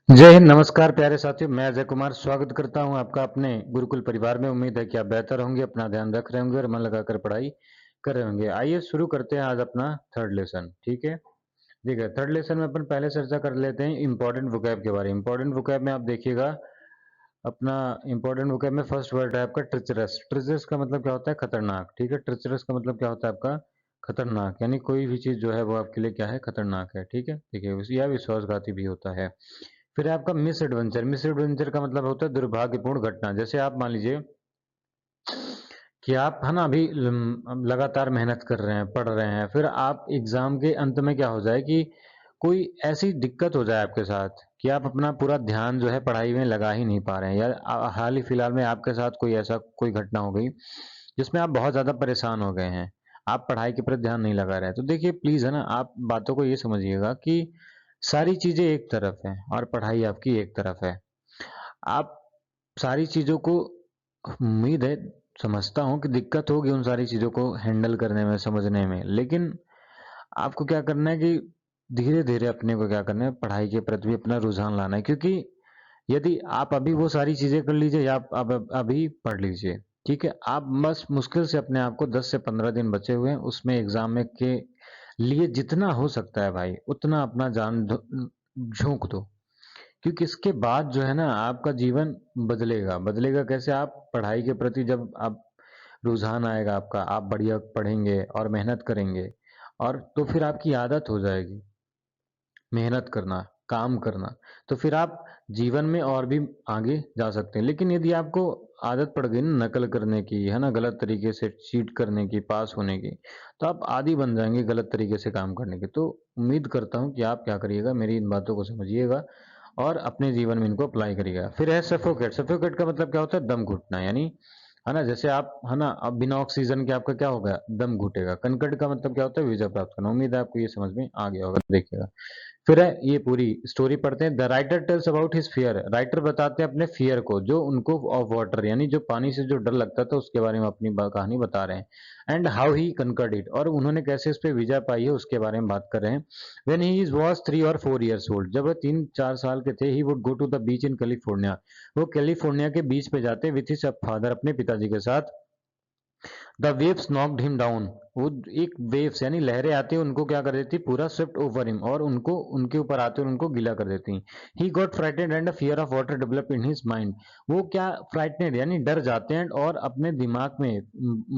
जय हिंद, नमस्कार प्यारे साथियों। मैं अजय कुमार स्वागत करता हूं आपका अपने गुरुकुल परिवार में। उम्मीद है कि आप बेहतर होंगे, अपना ध्यान रख रहे होंगे और मन लगाकर पढ़ाई कर रहे होंगे। आइए शुरू करते हैं आज अपना थर्ड लेसन। ठीक है, देखिए थर्ड लेसन में अपन पहले चर्चा कर लेते हैं इंपॉर्टेंट वोकैब के बारे में। इंपॉर्टेंट वोकैब में आप देखिएगा, अपना इंपॉर्टेंट वोकैब में फर्स्ट वर्ड है आपका ट्रिचरस। ट्रिचरस का मतलब क्या होता है? खतरनाक। ठीक है, ट्रिचरस का मतलब क्या होता है आपका? खतरनाक, यानी कोई भी चीज जो है वो आपके लिए क्या है? खतरनाक है। ठीक है, देखिए यह विश्वासघाती भी होता है। फिर है आपका मिस एडवेंचर। मिस एडवेंचर का मतलब होता है दुर्भाग्यपूर्ण घटना। जैसे आप मान लीजिए कि आप है ना अभी लगातार मेहनत कर रहे हैं, पढ़ रहे हैं, फिर आप एग्जाम के अंत में क्या हो जाए कि कोई ऐसी दिक्कत हो जाए आपके साथ कि आप अपना पूरा ध्यान जो है पढ़ाई में लगा ही नहीं पा रहे हैं, या हाल ही फिलहाल में आपके साथ कोई ऐसा कोई घटना हो गई जिसमें आप बहुत ज्यादा परेशान हो गए हैं, आप पढ़ाई के प्रति ध्यान नहीं लगा रहे हैं। तो देखिए प्लीज है ना, आप बातों को ये समझिएगा कि सारी चीजें एक तरफ है और पढ़ाई आपकी एक तरफ है। आप सारी चीजों को, उम्मीद है, समझता हूँ कि दिक्कत होगी उन सारी चीजों को हैंडल करने में, समझने में, लेकिन आपको क्या करना है कि धीरे धीरे अपने को क्या करना है, पढ़ाई के प्रति भी अपना रुझान लाना है। क्योंकि यदि आप अभी वो सारी चीजें कर लीजिए या आप अब अभी पढ़ लीजिए, ठीक है, आप बस मुश्किल से अपने आप को 10 से 15 दिन बचे हुए हैं उसमें एग्जाम में के लिए जितना हो सकता है भाई उतना अपना जान झोंक दो। क्योंकि इसके बाद जो है ना आपका जीवन बदलेगा। बदलेगा कैसे? आप पढ़ाई के प्रति जब आप रुझान आएगा आपका, आप बढ़िया पढ़ेंगे और मेहनत करेंगे, और तो फिर आपकी आदत हो जाएगी मेहनत करना, काम करना। तो फिर आप जीवन में और भी आगे जा सकते हैं। लेकिन यदि आपको आदत पड़ गई ना नकल करने की, है ना, गलत तरीके से चीट करने की, पास होने की, तो आप आदी बन जाएंगे गलत तरीके से काम करने के। तो उम्मीद करता हूँ कि आप क्या करिएगा, मेरी इन बातों को समझिएगा और अपने जीवन में इनको अप्लाई करिएगा। फिर है सफोकेट। सफोकेट का मतलब क्या होता है? दम घुटना, यानी है ना, जैसे आप है ना अब बिना ऑक्सीजन के आपका क्या होगा? दम घुटेगा। कनकट का मतलब क्या होता है? विजय प्राप्त करना। उम्मीद है आपको ये समझ में आ गया होगा। देखिएगा, फिर है ये पूरी स्टोरी पढ़ते हैं। The writer tells about his fear. Writer बताते हैं अपने फियर को, जो उनको ऑफ वाटर, यानी जो पानी से जो डर लगता था उसके बारे में अपनी कहानी बता रहे हैं। And how he conquered it, और उन्होंने कैसे इस पे विजय पाई है उसके बारे में बात कर रहे हैं। व्हेन ही इज वॉज 3 और 4 years ओल्ड, जब वह 3-4 साल के थे, he would go to the beach in California, वो कैलिफोर्निया के बीच पे जाते विथ हिज फादर, अपने पिताजी के साथ। The waves knocked him down, वो एक वेव्स यानी लहरें आती उनको क्या कर देती? पूरा स्विफ्ट ओवर हिम, और उनको उनके ऊपर आते हुए उनको गीला कर देती। He got frightened and fear of water develop in his mind, वो क्या फ्राइटेड यानी डर जाते हैं और अपने दिमाग में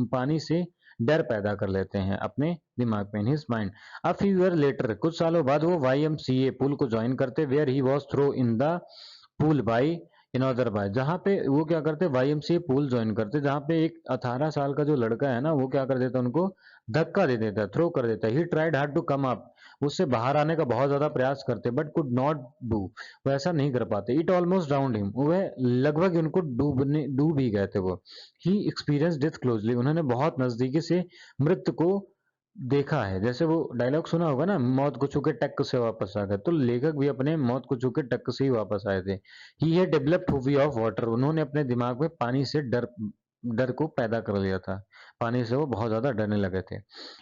पानी से डर पैदा कर लेते हैं अपने दिमाग में। In his mind a few year later, कुछ सालों बाद वो YMCA पुल को ज्वाइन करते, where he was throw in the pool by another boy, जहाँ पे वो क्या करते? YMCA पूल ज्वाइन करते, जहाँ पे एक 18 साल का जो लड़का है ना वो क्या कर देता? उनको धक्का दे देता है, थ्रो कर देता है। He tried hard to come up, उससे बाहर आने का बहुत ज्यादा प्रयास करते, बट कुड नॉट डू, वो ऐसा नहीं कर पाते। इट ऑलमोस्ट ड्राउंड हिम, वह लगभग उनको डूब ही गए थे वो। ही एक्सपीरियंस डेथ क्लोजली, उन्होंने बहुत नजदीकी से मृत्यु को देखा है। जैसे वो डायलॉग सुना होगा ना, मौत को छू के टक से वापस आ गए, तो लेखक भी अपने मौत को छू के टक से ही वापस आए थे। ही है डेवलप्ड फोबिया ऑफ वाटर, उन्होंने अपने दिमाग में पानी से डर डर को पैदा कर लिया था। पानी से वो बहुत ज्यादा डरने लगे थे।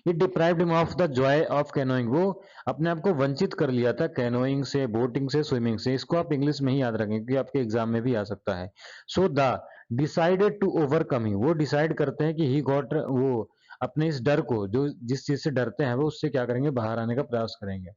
It deprived him of the Joy of canoeing, वो अपने आप को वंचित कर लिया था कैनोइंग से, बोटिंग से, स्विमिंग से। इसको आप इंग्लिश में ही याद रखें क्योंकि आपके एग्जाम में भी आ सकता है। So the decided to overcome he, वो डिसाइड करते हैं कि ही गॉट, वो अपने इस डर को, जो जिस चीज से डरते हैं वो उससे क्या करेंगे? बाहर आने का प्रयास करेंगे।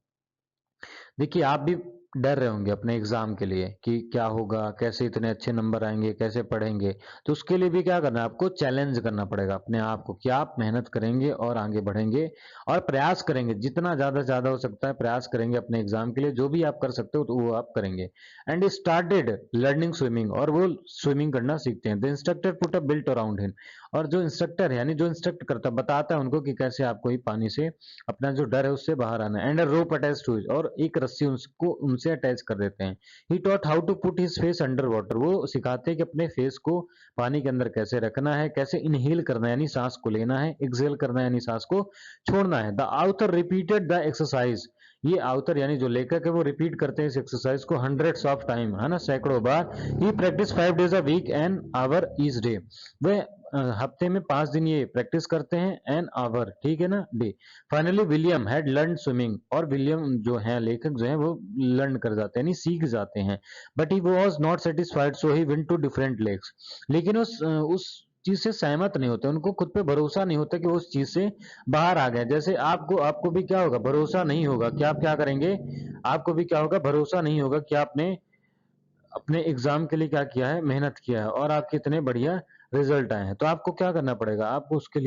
देखिए आप भी डर रहे होंगे अपने एग्जाम के लिए कि क्या होगा, कैसे इतने अच्छे नंबर आएंगे, कैसे पढ़ेंगे। तो उसके लिए भी क्या करना है? आपको चैलेंज करना पड़ेगा अपने आप को कि आप मेहनत करेंगे और आगे बढ़ेंगे और प्रयास करेंगे, जितना ज्यादा से ज्यादा हो सकता है प्रयास करेंगे अपने एग्जाम के लिए। जो भी आप कर सकते हो तो वो आप करेंगे। एंड स्टार्टेड लर्निंग स्विमिंग, और वो स्विमिंग करना सीखते हैं। The instructor put a built around him, और जो इंस्ट्रक्टर है यानी जो इंस्ट्रक्ट करता बताता है उनको कि कैसे आपको ही पानी से अपना जो डर है उससे बाहर आना है। And rope attach to it, और एक रस्सी उसको उनसे अटैच कर देते हैं। He taught how to put his face under water, वो सिखाते हैं कि अपने फेस को पानी के अंदर कैसे रखना है, कैसे इनहेल करना है यानी सांस को लेना है, एक्सहेल करना है यानी सांस को छोड़ना है। द आउथर रिपीटेड द एक्सरसाइज, ये आउथर यानी जो लेखक है वो रिपीट करते हैं इस एक्सरसाइज को हंड्रेड्स ऑफ टाइम, है ना, सैकड़ों बार। He practice 5 days a week and hour each day, वह हफ्ते में 5 दिन ये प्रैक्टिस करते हैं, एन आवर, ठीक है ना, day. Finally William had learn swimming, और विलियम जो है लेखक जो है वो लर्न कर जाते हैं, यानी सीख जाते हैं। But he was not satisfied, so he went to different lakes. लेकिन उस चीज से सहमत नहीं होते, उनको खुद पे भरोसा नहीं होता कि वो उस चीज से बाहर आ गए। जैसे आपको आपको भी क्या होगा, भरोसा नहीं होगा कि आप क्या करेंगे, आपको भी क्या होगा, भरोसा नहीं होगा कि आपने अपने एग्जाम के लिए क्या किया है, मेहनत किया है, और आपके इतने बढ़िया रिजल्ट आए हैं। तो आपको क्या करना पड़ेगा, आपको उसके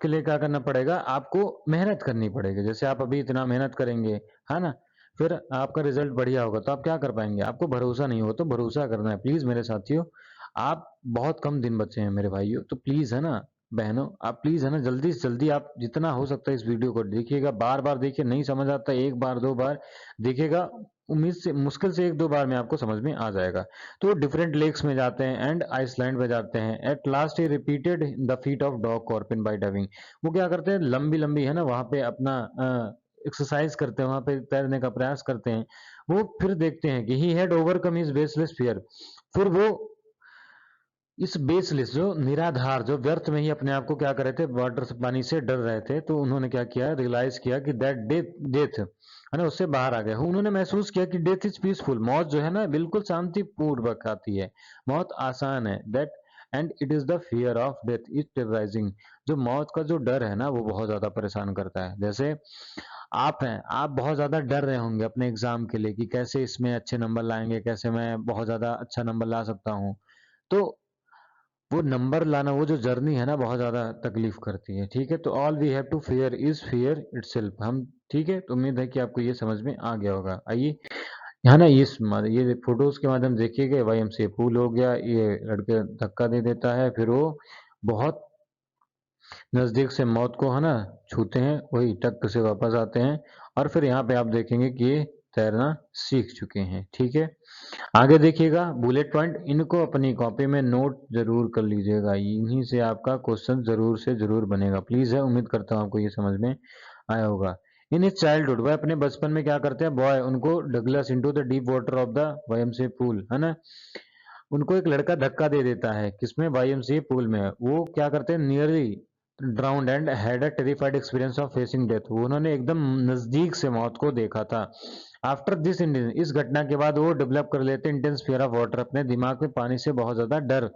लिए क्या करना पड़ेगा, आपको मेहनत करनी पड़ेगी। जैसे आप अभी इतना मेहनत करेंगे, है ना, फिर आपका रिजल्ट बढ़िया होगा तो आप क्या कर पाएंगे। आपको भरोसा नहीं होगा तो भरोसा करना है। प्लीज मेरे साथियों, आप बहुत कम दिन बचे हैं मेरे भाइयों, तो प्लीज है ना, बहनों, आप प्लीज है ना, जल्दी से जल्दी आप जितना हो सकता है इस वीडियो को देखिएगा। बार बार देखिए, नहीं समझ आता एक बार दो बार देखिएगा, उम्मीद से मुश्किल से एक दो बार में आपको समझ में आ जाएगा। तो डिफरेंट लेक्स में जाते हैं एंड आइसलैंड में जाते हैं। At last he repeated the feat of dog कॉर्पिन बाय डाइविंग। वो क्या करते हैं, लंबी लंबी है ना, वहां पे अपना एक्सरसाइज करते हैं, वहां पे तैरने का प्रयास करते हैं। वो फिर देखते हैं कि he had overcome his baseless fear. फिर वो इस बेसलेस, जो निराधार, जो व्यर्थ में ही अपने आप को क्या कर रहे थे, वाटर से, पानी से डर रहे थे, तो उन्होंने क्या किया, रियलाइज किया कि दैट डेथ डेथ है ना, उससे बाहर आ गए। उन्होंने महसूस किया कि डेथ इज पीसफुल, मौत जो है ना बिल्कुल शांति पूर्वक आती है, मौत आसान है। That and it is the fear of death is terrorising. जो मौत का जो डर है ना वो बहुत ज्यादा परेशान करता है। जैसे आप हैं, आप बहुत ज्यादा डर रहे होंगे अपने एग्जाम के लिए कि कैसे इसमें अच्छे नंबर लाएंगे, कैसे मैं बहुत ज्यादा अच्छा नंबर ला सकता हूँ। तो वो नंबर लाना, वो जो जर्नी है ना, बहुत ज्यादा तकलीफ करती है। ठीक है, तो all we have to fear is fear itself. हम, ठीक है, तो उम्मीद है कि आपको ये समझ में आ गया होगा। आइए यहाँ ना ये फोटोज के माध्यम से देखिएगा, वाईएमसीए पूल हो गया, ये लड़के धक्का दे देता है, फिर वो बहुत नजदीक से मौत को है ना छूते हैं, वही टक से वापस आते हैं, और फिर यहाँ पे आप देखेंगे कि ये तैरना सीख चुके हैं। ठीक है, आगे देखिएगा बुलेट पॉइंट, इनको अपनी कॉपी में नोट जरूर कर लीजिएगा, इन्हीं से आपका क्वेश्चन जरूर से जरूर बनेगा। प्लीज है, उम्मीद करता हूँ आपको ये समझ में आया होगा। इन इज चाइल्डहुड, वह अपने बचपन में क्या करते हैं, बॉय उनको Douglas into the deep water of the YMCA pool, है ना, उनको एक लड़का धक्का दे देता है, किसमें, वाईएमसीए पूल में। वो क्या करते हैं, nearly drowned and had a terrified experience of facing death. वो उन्होंने एकदम नजदीक से मौत को देखा था। आफ्टर दिस इंसिडेंट, इस घटना के बाद वो डेवलप कर लेते हैं इंटेंस फियर ऑफ वाटर, अपने दिमाग में पानी से बहुत ज्यादा डर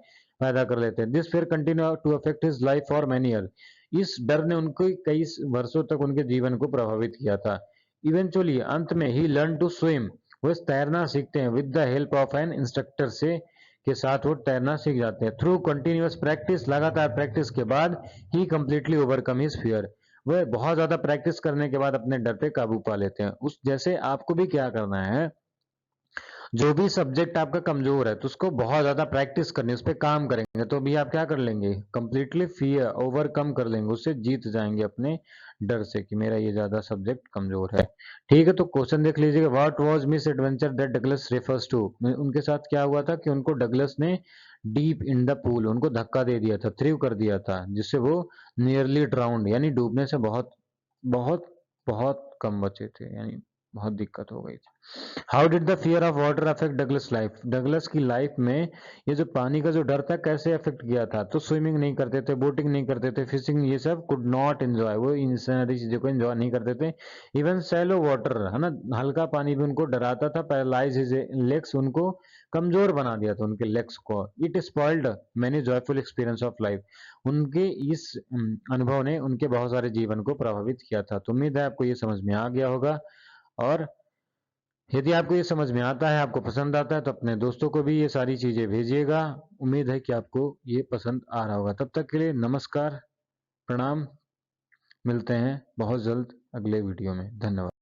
पैदा कर लेते हैं। This fear continue to affect his life for many year. इस डर ने उनको कई वर्षों तक उनके जीवन को प्रभावित किया था। इवेंचुअली, अंत में, ही लर्न टू स्विम, वो तैरना सीखते हैं with the help of N instructor से, के साथ वो तैरना सीख जाते हैं। थ्रू कंटिन्यूअस प्रैक्टिस, लगातार प्रैक्टिस के बाद, ही कंप्लीटली ओवरकम हिज फियर, वह बहुत ज्यादा प्रैक्टिस करने के बाद अपने डर पे काबू पा लेते हैं। उस जैसे आपको भी क्या करना है, जो भी सब्जेक्ट आपका कमजोर है तो उसको बहुत ज्यादा प्रैक्टिस करनी है, उस पर काम करेंगे तो भी आप क्या कर लेंगे, कंप्लीटली फियर ओवरकम कर लेंगे, उससे जीत जाएंगे अपने डर से कि मेरा ये ज्यादा सब्जेक्ट कमजोर है। ठीक है, तो क्वेश्चन देख लीजिएगा, what was misadventure that Douglas refers to. उनके साथ क्या हुआ था कि उनको डगलस ने डीप इन द पूल, उनको धक्का दे दिया था, थ्रिव कर दिया था, जिससे वो नियरली ड्राउंड, यानी डूबने से बहुत बहुत बहुत कम बचे थे, यानी बहुत दिक्कत हो गई थी। How did the fear of water affect Douglas life, Douglas की लाइफ में ये जो पानी का जो डर था कैसे अफेक्ट किया था, तो स्विमिंग नहीं करते थे, बोटिंग नहीं करते थे, फिशिंग, ये सब कुड नॉट एंजॉय, वो इन सारी चीजों को एंजॉय नहीं करते थे। इवन सैलो वाटर, है ना, हल्का पानी भी उनको डराता था। पैरालाइज हिज लेग्स, उनको कमजोर बना दिया था उनके लेग्स को। It spoiled many joyful experience of life, उनके इस अनुभव ने उनके बहुत सारे जीवन को प्रभावित किया था। तो उम्मीद है आपको ये समझ में आ गया होगा, और यदि आपको ये समझ में आता है, आपको पसंद आता है, तो अपने दोस्तों को भी ये सारी चीजें भेजिएगा। उम्मीद है कि आपको ये पसंद आ रहा होगा। तब तक के लिए नमस्कार, प्रणाम, मिलते हैं बहुत जल्द अगले वीडियो में। धन्यवाद।